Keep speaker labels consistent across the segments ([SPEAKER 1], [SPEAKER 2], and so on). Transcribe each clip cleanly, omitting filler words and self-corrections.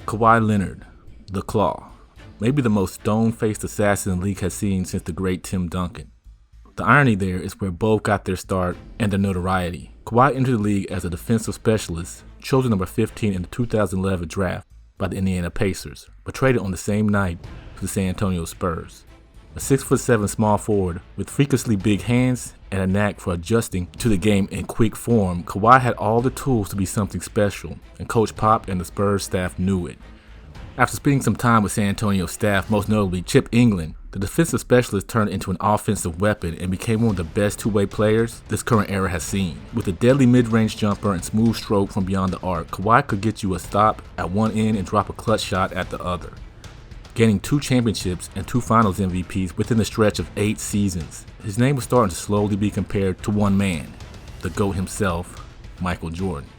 [SPEAKER 1] Kawhi Leonard, the Claw, maybe the most stone-faced assassin the league has seen since the great Tim Duncan. The irony there is where both got their start and their notoriety. Kawhi entered the league as a defensive specialist, chosen number 15 in the 2011 draft by the Indiana Pacers, but traded on the same night to the San Antonio Spurs. A 6'7" small forward with freakishly big hands and a knack for adjusting to the game in quick form, Kawhi had all the tools to be something special, and Coach Pop and the Spurs staff knew it. After spending some time with San Antonio staff, most notably Chip England, the defensive specialist turned into an offensive weapon and became one of the best two-way players this current era has seen. With a deadly mid-range jumper and smooth stroke from beyond the arc, Kawhi could get you a stop at one end and drop a clutch shot at the other, gaining 2 championships and 2 finals MVPs within the stretch of 8 seasons. His name was starting to slowly be compared to one man, the GOAT himself, Michael Jordan.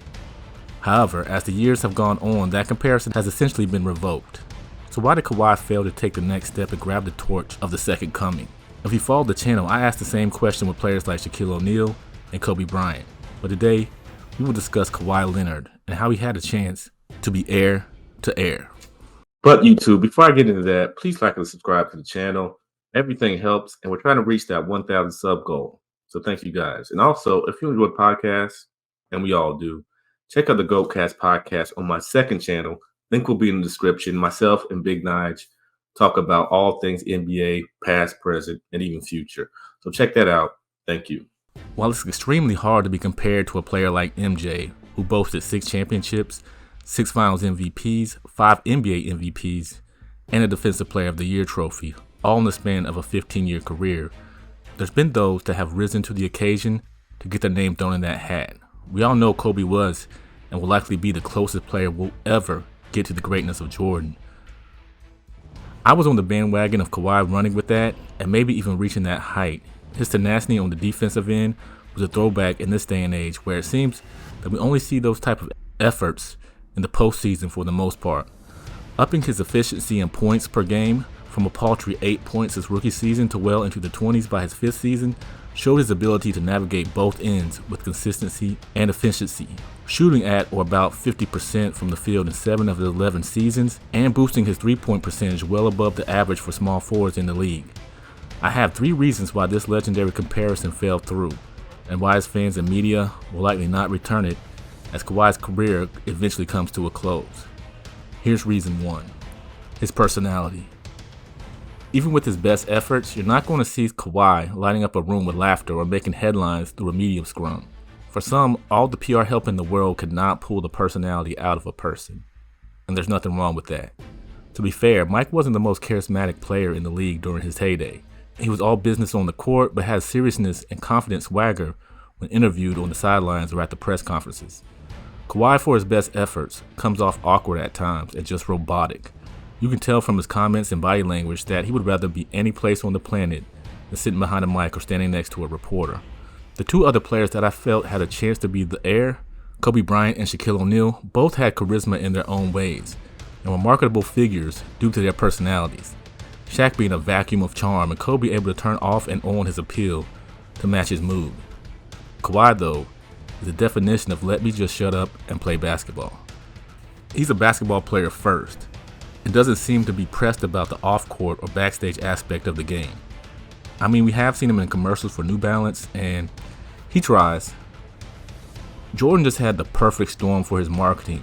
[SPEAKER 1] However, as the years have gone on, that comparison has essentially been revoked. So why did Kawhi fail to take the next step and grab the torch of the second coming? If you followed the channel, I asked the same question with players like Shaquille O'Neal and Kobe Bryant. But today, we will discuss Kawhi Leonard and how he had a chance to be heir to heir. But YouTube, before I get into that, please like and subscribe to the channel. Everything helps, and we're trying to reach that 1,000 sub goal. So thank you guys. And also, if you enjoy podcasts, and we all do, check out the GOATcast podcast on my second channel. Link will be in the description. Myself and Big Nige talk about all things NBA, past, present, and even future. So check that out. Thank you. While it's extremely hard to be compared to a player like MJ, who boasted 6 championships, 6 finals MVPs, 5 NBA MVPs, and a Defensive Player of the Year trophy, all in the span of a 15-year career, there's been those that have risen to the occasion to get their name thrown in that hat. We all know Kobe was and will likely be the closest player we'll ever get to the greatness of Jordan. I was on the bandwagon of Kawhi running with that and maybe even reaching that height. His tenacity on the defensive end was a throwback in this day and age where it seems that we only see those type of efforts in the postseason for the most part. Upping his efficiency in points per game from a paltry 8 points his rookie season to well into the 20s by his 5th season showed his ability to navigate both ends with consistency and efficiency, shooting at or about 50% from the field in 7 of his 11 seasons and boosting his 3-point percentage well above the average for small forwards in the league. I have 3 reasons why this legendary comparison fell through and why his fans and media will likely not return it as Kawhi's career eventually comes to a close. Here's reason 1. His personality. Even with his best efforts, you're not going to see Kawhi lighting up a room with laughter or making headlines through a medium scrum. For some, all the PR help in the world could not pull the personality out of a person. And there's nothing wrong with that. To be fair, Mike wasn't the most charismatic player in the league during his heyday. He was all business on the court, but had seriousness and confident swagger when interviewed on the sidelines or at the press conferences. Kawhi, for his best efforts, comes off awkward at times and just robotic. You can tell from his comments and body language that he would rather be any place on the planet than sitting behind a mic or standing next to a reporter. The 2 other players that I felt had a chance to be the heir, Kobe Bryant and Shaquille O'Neal, both had charisma in their own ways and were marketable figures due to their personalities. Shaq being a vacuum of charm and Kobe able to turn off and on his appeal to match his mood. Kawhi, though, is the definition of let me just shut up and play basketball. He's a basketball player first and doesn't seem to be pressed about the off-court or backstage aspect of the game. I mean, we have seen him in commercials for New Balance, and he tries. Jordan just had the perfect storm for his marketing,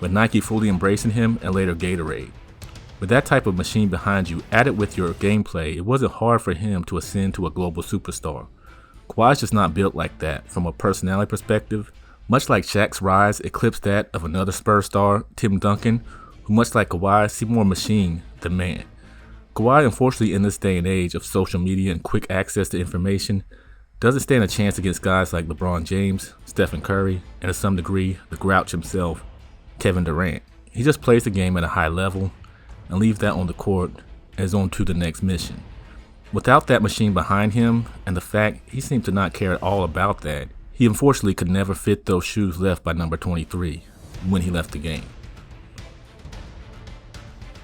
[SPEAKER 1] with Nike fully embracing him and later Gatorade. With that type of machine behind you, added with your gameplay, it wasn't hard for him to ascend to a global superstar. Kawhi's just not built like that from a personality perspective, much like Shaq's rise eclipsed that of another Spurs star, Tim Duncan, who much like Kawhi, see more machine than man. Kawhi, unfortunately in this day and age of social media and quick access to information, doesn't stand a chance against guys like LeBron James, Stephen Curry, and to some degree, the Grouch himself, Kevin Durant. He just plays the game at a high level and leaves that on the court and is on to the next mission. Without that machine behind him and the fact he seemed to not care at all about that, he unfortunately could never fit those shoes left by number 23 when he left the game.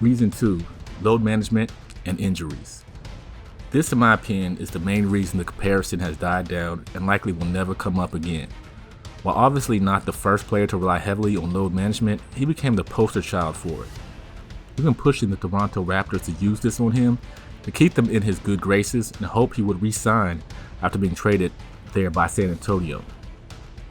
[SPEAKER 1] Reason 2, load management and injuries. This, in my opinion, is the main reason the comparison has died down and likely will never come up again. While obviously not the first player to rely heavily on load management, he became the poster child for it, even pushing the Toronto Raptors to use this on him to keep them in his good graces and hope he would re-sign after being traded there by San Antonio,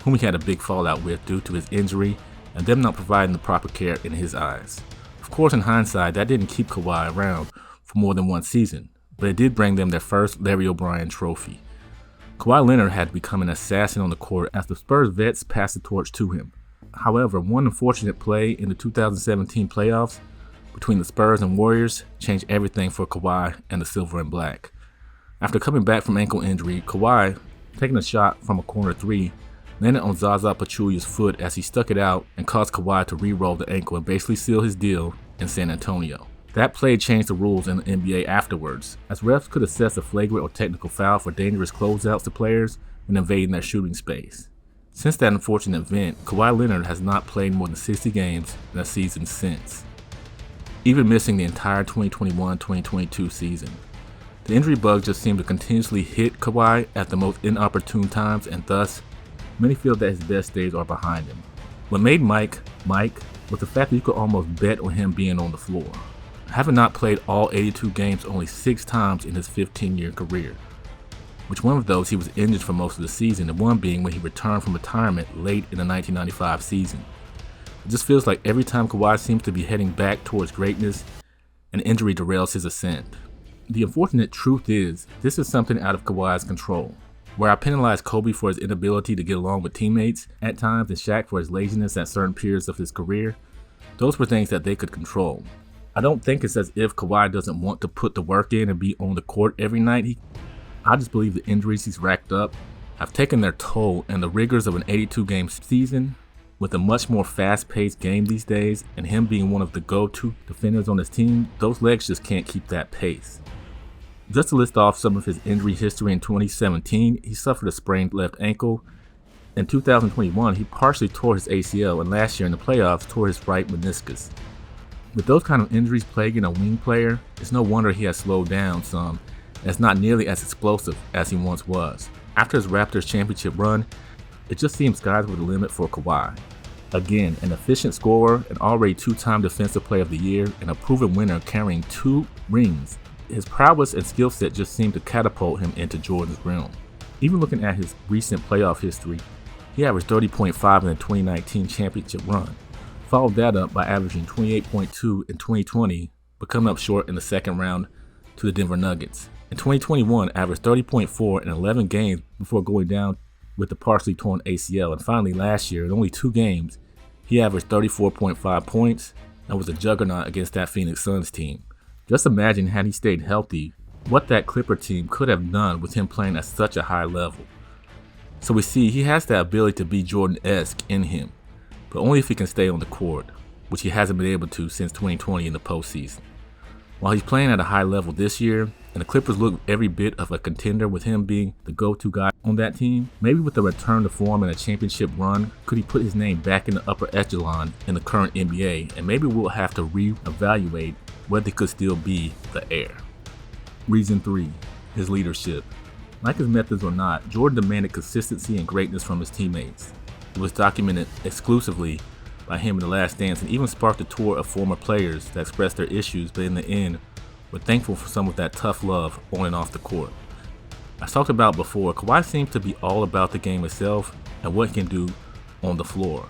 [SPEAKER 1] whom he had a big fallout with due to his injury and them not providing the proper care in his eyes. Of course, in hindsight, that didn't keep Kawhi around for more than one season, but it did bring them their first Larry O'Brien trophy. Kawhi Leonard had become an assassin on the court as the Spurs vets passed the torch to him. However, one unfortunate play in the 2017 playoffs between the Spurs and Warriors changed everything for Kawhi and the Silver and Black. After coming back from ankle injury, Kawhi, taking a shot from a corner three, landed on Zaza Pachulia's foot as he stuck it out and caused Kawhi to re-roll the ankle and basically seal his deal in San Antonio. That play changed the rules in the NBA afterwards, as refs could assess a flagrant or technical foul for dangerous closeouts to players when invading their shooting space. Since that unfortunate event, Kawhi Leonard has not played more than 60 games in a season since, even missing the entire 2021-2022 season. The injury bug just seemed to continuously hit Kawhi at the most inopportune times, and thus, many feel that his best days are behind him. What made Mike was the fact that you could almost bet on him being on the floor, having not played all 82 games only 6 times in his 15-year career, which one of those he was injured for most of the season, and one being when he returned from retirement late in the 1995 season. It just feels like every time Kawhi seems to be heading back towards greatness, an injury derails his ascent. The unfortunate truth is, this is something out of Kawhi's control. Where I penalized Kobe for his inability to get along with teammates at times and Shaq for his laziness at certain periods of his career, those were things that they could control. I don't think it's as if Kawhi doesn't want to put the work in and be on the court every night. I just believe the injuries he's racked up have taken their toll, and the rigors of an 82-game season with a much more fast-paced game these days and him being one of the go-to defenders on his team, those legs just can't keep that pace. Just to list off some of his injury history, in 2017, he suffered a sprained left ankle. In 2021, he partially tore his ACL, and last year in the playoffs tore his right meniscus. With those kind of injuries plaguing a wing player, it's no wonder he has slowed down some, and is not nearly as explosive as he once was. After his Raptors championship run, it just seems skies were the limit for Kawhi. Again, an efficient scorer, an already 2-time Defensive Player of the Year, and a proven winner carrying 2 rings, his prowess and skill set just seemed to catapult him into Jordan's realm. Even looking at his recent playoff history, he averaged 30.5 in the 2019 championship run. Followed that up by averaging 28.2 in 2020, but coming up short in the second round to the Denver Nuggets. In 2021, averaged 30.4 in 11 games before going down with the partially torn ACL. And finally last year, in only 2 games, he averaged 34.5 points and was a juggernaut against that Phoenix Suns team. Just imagine, had he stayed healthy, what that Clipper team could have done with him playing at such a high level. So we see he has the ability to be Jordan-esque in him, but only if he can stay on the court, which he hasn't been able to since 2020 in the postseason. While he's playing at a high level this year, and the Clippers look every bit of a contender with him being the go-to guy on that team, maybe with a return to form and a championship run, could he put his name back in the upper echelon in the current NBA, and maybe we'll have to re-evaluate whether he could still be the Heir. Reason 3, his leadership. Like his methods or not, Jordan demanded consistency and greatness from his teammates. It was documented exclusively by him in The Last Dance, and even sparked a tour of former players that expressed their issues, but in the end, were thankful for some of that tough love on and off the court. As talked about before, Kawhi seems to be all about the game itself and what he can do on the floor.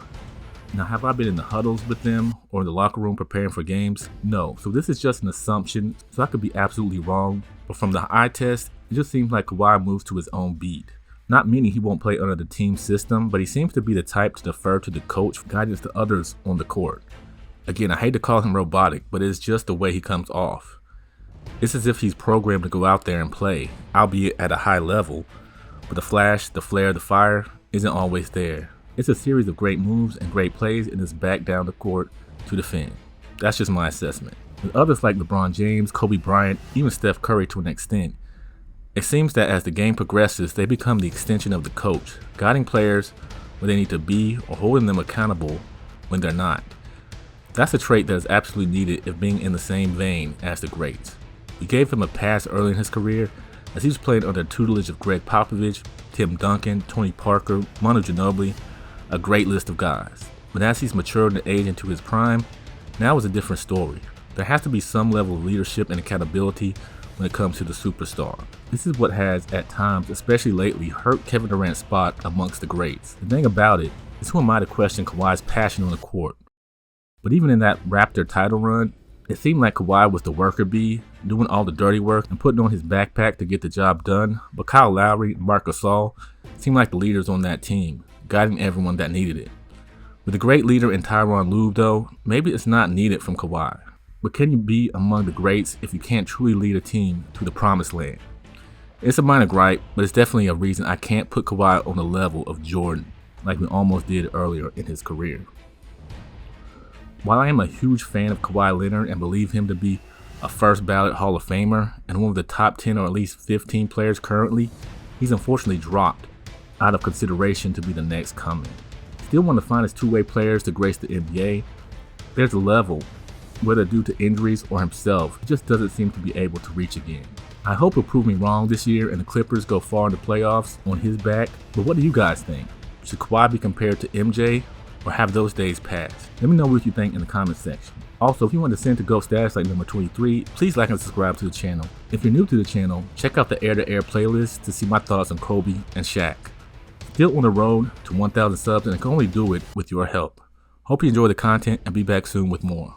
[SPEAKER 1] Now, have I been in the huddles with them or in the locker room preparing for games? No, so this is just an assumption, so I could be absolutely wrong, but from the eye test, it just seems like Kawhi moves to his own beat. Not meaning he won't play under the team system, but he seems to be the type to defer to the coach for guidance to others on the court. Again, I hate to call him robotic, but it's just the way he comes off. It's as if he's programmed to go out there and play, albeit at a high level, but the flash, the flare, the fire isn't always there. It's a series of great moves and great plays, and is back down the court to defend. That's just my assessment. With others like LeBron James, Kobe Bryant, even Steph Curry to an extent, it seems that as the game progresses, they become the extension of the coach, guiding players where they need to be or holding them accountable when they're not. That's a trait that is absolutely needed if being in the same vein as the greats. We gave him a pass early in his career as he was playing under the tutelage of Greg Popovich, Tim Duncan, Tony Parker, Manu Ginobili, a great list of guys. But as he's matured and aged into his prime, now is a different story. There has to be some level of leadership and accountability when it comes to the superstar. This is what has, at times, especially lately, hurt Kevin Durant's spot amongst the greats. The thing about it is, who am I to question Kawhi's passion on the court? But even in that Raptor title run, it seemed like Kawhi was the worker bee, doing all the dirty work and putting on his backpack to get the job done. But Kyle Lowry and Marc Gasol seemed like the leaders on that team, guiding everyone that needed it. With a great leader in Tyronn Lue, though, maybe it's not needed from Kawhi. But can you be among the greats if you can't truly lead a team to the promised land? It's a minor gripe, but it's definitely a reason I can't put Kawhi on the level of Jordan, like we almost did earlier in his career. While I am a huge fan of Kawhi Leonard and believe him to be a first ballot Hall of Famer and one of the top 10 or at least 15 players currently, he's unfortunately dropped out of consideration to be the next coming. Still one of the finest two-way players to grace the NBA, there's a level, whether due to injuries or himself, he just doesn't seem to be able to reach again. I hope he'll prove me wrong this year and the Clippers go far in the playoffs on his back, but what do you guys think? Should Kawhi be compared to MJ or have those days passed? Let me know what you think in the comments section. Also, if you want to send to GOAT status like number 23, please like and subscribe to the channel. If you're new to the channel, check out the Heir to Heir playlist to see my thoughts on Kobe and Shaq. Still on the road to 1,000 subs, and I can only do it with your help. Hope you enjoy the content and be back soon with more.